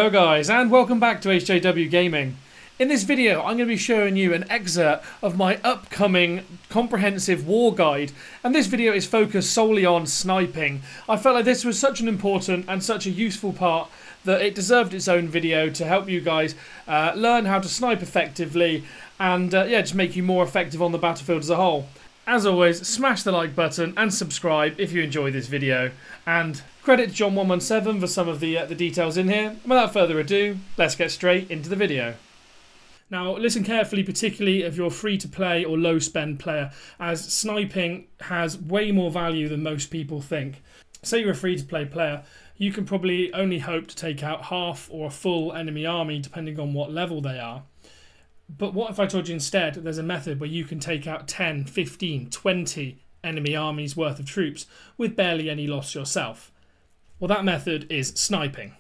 Hello guys, and welcome back to HJW Gaming. In this video I'm going to be showing you an excerpt of my upcoming comprehensive war guide, and this video is focused solely on sniping. I felt like this was such an important and such a useful part that it deserved its own video to help you guys learn how to snipe effectively and just make you more effective on the battlefield as a whole. As always, smash the like button and subscribe if you enjoy this video. And credit to John117 for some of the details in here. And without further ado, let's get straight into the video. Now listen carefully, particularly if you're a free-to-play or low-spend player, as sniping has way more value than most people think. Say you're a free-to-play player, you can probably only hope to take out half or a full enemy army depending on what level they are. But what if I told you instead there's a method where you can take out 10, 15, 20 enemy armies worth of troops with barely any loss yourself? Well, that method is sniping.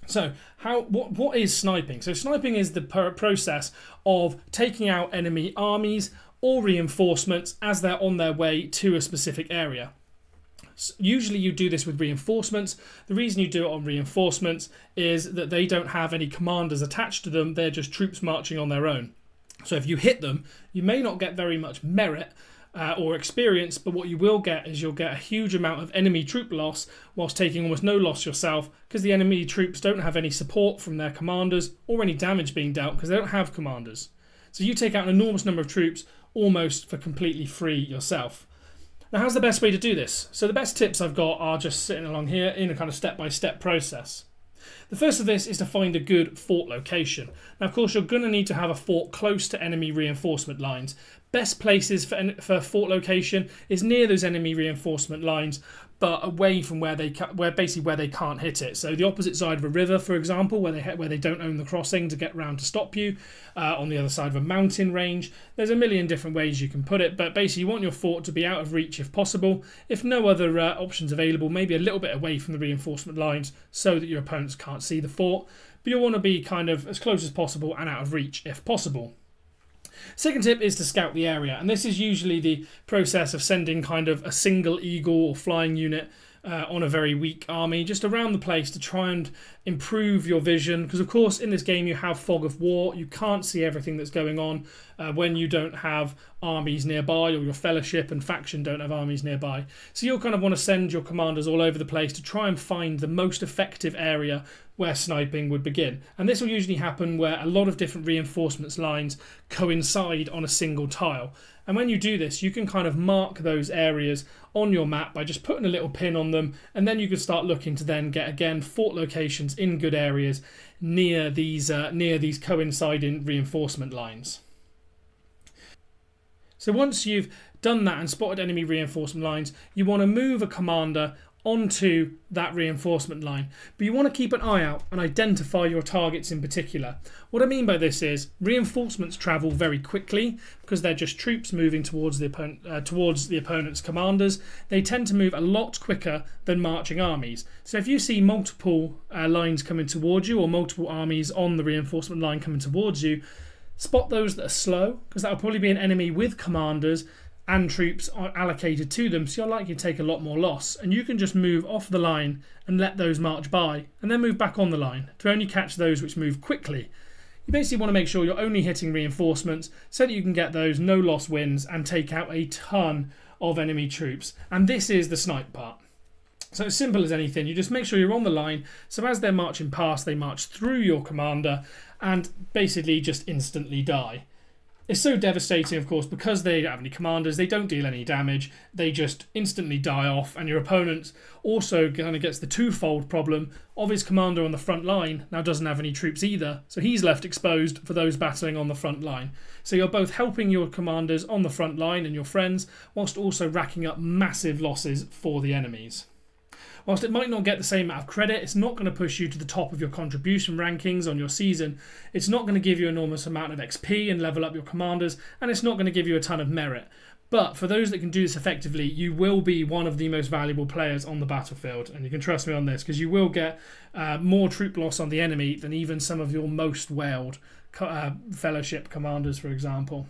So what is sniping? So sniping is the process of taking out enemy armies or reinforcements as they're on their way to a specific area. Usually you do this with reinforcements. The reason you do it on reinforcements is that they don't have any commanders attached to them. They're just troops marching on their own. So if you hit them, you may not get very much merit or experience, but what you will get is you'll get a huge amount of enemy troop loss whilst taking almost no loss yourself, because the enemy troops don't have any support from their commanders or any damage being dealt because they don't have commanders. So you take out an enormous number of troops almost for completely free yourself. Now, how's the best way to do this? So the best tips I've got are just sitting along here in a kind of step-by-step process. The first of this is to find a good fort location. Now, of course, you're going to need to have a fort close to enemy reinforcement lines. Best places for fort location is near those enemy reinforcement lines, but away from where they can't hit it. So the opposite side of a river, for example, where they don't own the crossing to get round to stop you. On the other side of a mountain range. There's a million different ways you can put it, but basically you want your fort to be out of reach if possible. If no other options available, maybe a little bit away from the reinforcement lines so that your opponents can't see the fort. But you'll want to be kind of as close as possible and out of reach if possible. Second tip is to scout the area, and this is usually the process of sending kind of a single eagle or flying unit on a very weak army just around the place to try and improve your vision, because of course in this game you have fog of war. You can't see everything that's going on when you don't have armies nearby, or your fellowship and faction don't have armies nearby. So you'll kind of want to send your commanders all over the place to try and find the most effective area where sniping would begin. And this will usually happen where a lot of different reinforcements lines coincide on a single tile. And when you do this, you can kind of mark those areas on your map by just putting a little pin on them, and then you can start looking to then get, again, fort locations in good areas near these coinciding reinforcement lines. So once you've done that and spotted enemy reinforcement lines, you want to move a commander onto that reinforcement line, but you want to keep an eye out and identify your targets in particular. What I mean by this is reinforcements travel very quickly because they're just troops moving towards the opponent's commanders. They tend to move a lot quicker than marching armies. So if you see multiple lines coming towards you, or multiple armies on the reinforcement line coming towards you, spot those that are slow, because that'll probably be an enemy with commanders and troops are allocated to them, so you're likely to take a lot more loss, and you can just move off the line and let those march by and then move back on the line to only catch those which move quickly. You basically want to make sure you're only hitting reinforcements so that you can get those no loss wins and take out a ton of enemy troops. And this is the snipe part. So it's simple as anything. You just make sure you're on the line, so as they're marching past, they march through your commander and basically just instantly die. It's so devastating, of course, because they don't have any commanders, they don't deal any damage, they just instantly die off, and your opponent also kind of gets the twofold problem of his commander on the front line now doesn't have any troops either, so he's left exposed for those battling on the front line. So you're both helping your commanders on the front line and your friends, whilst also racking up massive losses for the enemies. Whilst it might not get the same amount of credit, it's not going to push you to the top of your contribution rankings on your season. It's not going to give you an enormous amount of XP and level up your commanders, and it's not going to give you a ton of merit. But for those that can do this effectively, you will be one of the most valuable players on the battlefield, and you can trust me on this, because you will get more troop loss on the enemy than even some of your most whaled fellowship commanders, for example.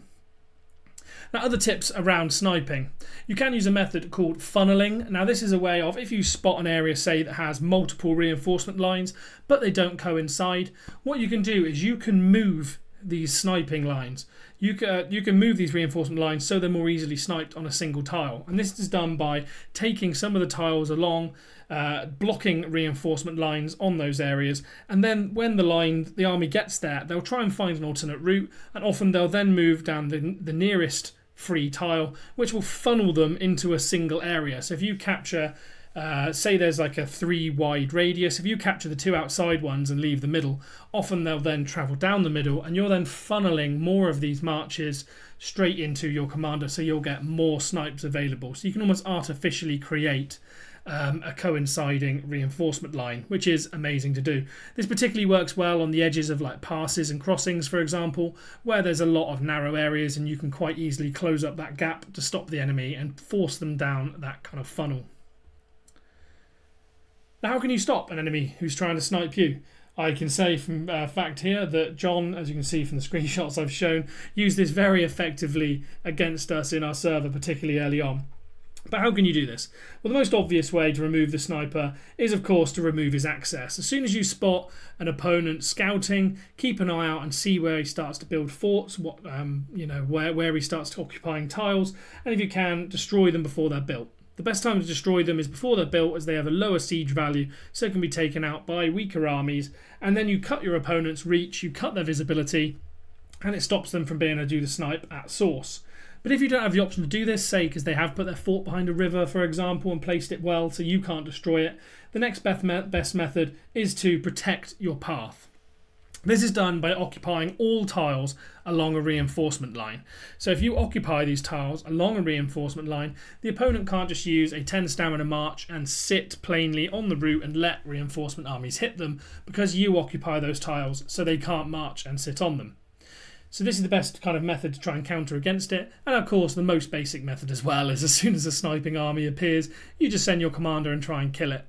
Now, other tips around sniping. You can use a method called funneling. Now, this is a way of, if you spot an area, say, that has multiple reinforcement lines, but they don't coincide, what you can do is you can move these sniping lines. You can move these reinforcement lines so they're more easily sniped on a single tile. And this is done by taking some of the tiles along, blocking reinforcement lines on those areas, and then when the army gets there, they'll try and find an alternate route, and often they'll then move down the nearest free tile, which will funnel them into a single area. So if you capture, say there's like a 3 wide radius, if you capture the 2 outside ones and leave the middle, often they'll then travel down the middle, and you're then funneling more of these marches straight into your commander, so you'll get more snipes available. So you can almost artificially create a coinciding reinforcement line, which is amazing to do. This particularly works well on the edges of like passes and crossings, for example, where there's a lot of narrow areas, and you can quite easily close up that gap to stop the enemy and force them down that kind of funnel. Now, how can you stop an enemy who's trying to snipe you? I can say from fact here that John, as you can see from the screenshots I've shown, used this very effectively against us in our server, particularly early on. But how can you do this? Well, the most obvious way to remove the sniper is, of course, to remove his access. As soon as you spot an opponent scouting, keep an eye out and see where he starts to build forts, where he starts to occupying tiles, and if you can, destroy them before they're built. The best time to destroy them is before they're built, as they have a lower siege value, so it can be taken out by weaker armies, and then you cut your opponent's reach, you cut their visibility, and it stops them from being able to do the snipe at source. But if you don't have the option to do this, say because they have put their fort behind a river, for example, and placed it well so you can't destroy it, the next best method is to protect your path. This is done by occupying all tiles along a reinforcement line. So if you occupy these tiles along a reinforcement line, the opponent can't just use a 10 stamina march and sit plainly on the route and let reinforcement armies hit them, because you occupy those tiles, so they can't march and sit on them. So this is the best kind of method to try and counter against it. And of course, the most basic method as well is, as soon as a sniping army appears, you just send your commander and try and kill it.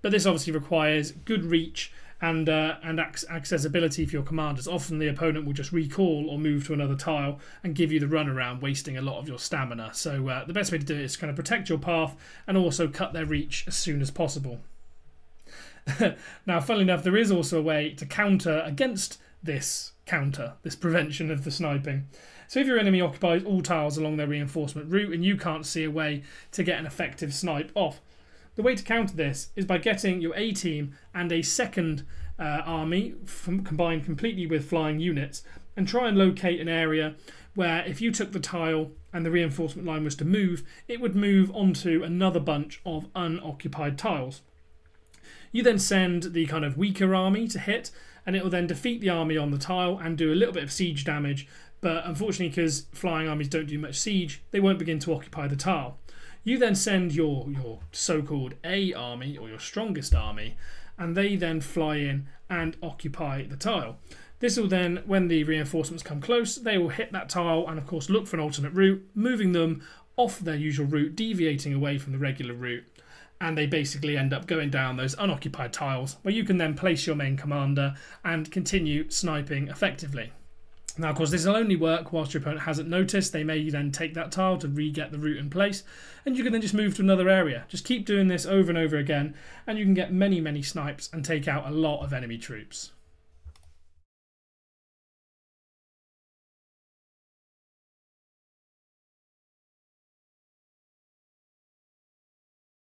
But this obviously requires good reach and accessibility for your commanders. Often the opponent will just recall or move to another tile and give you the runaround, wasting a lot of your stamina. So the best way to do it is kind of protect your path and also cut their reach as soon as possible. Now, funnily enough, there is also a way to counter against this prevention of the sniping. So if your enemy occupies all tiles along their reinforcement route and you can't see a way to get an effective snipe off, the way to counter this is by getting your A team and a second army combined completely with flying units, and try and locate an area where if you took the tile and the reinforcement line was to move, it would move onto another bunch of unoccupied tiles. You then send the kind of weaker army to hit, and it will then defeat the army on the tile and do a little bit of siege damage, but unfortunately, because flying armies don't do much siege, they won't begin to occupy the tile. You then send your so-called A army, or your strongest army, and they then fly in and occupy the tile. This will then, when the reinforcements come close, they will hit that tile and of course look for an alternate route, moving them off their usual route, deviating away from the regular route. And they basically end up going down those unoccupied tiles, where you can then place your main commander and continue sniping effectively. Now, of course, this will only work whilst your opponent hasn't noticed. They may then take that tile to re-get the route in place, and you can then just move to another area. Just keep doing this over and over again, and you can get many, many snipes and take out a lot of enemy troops.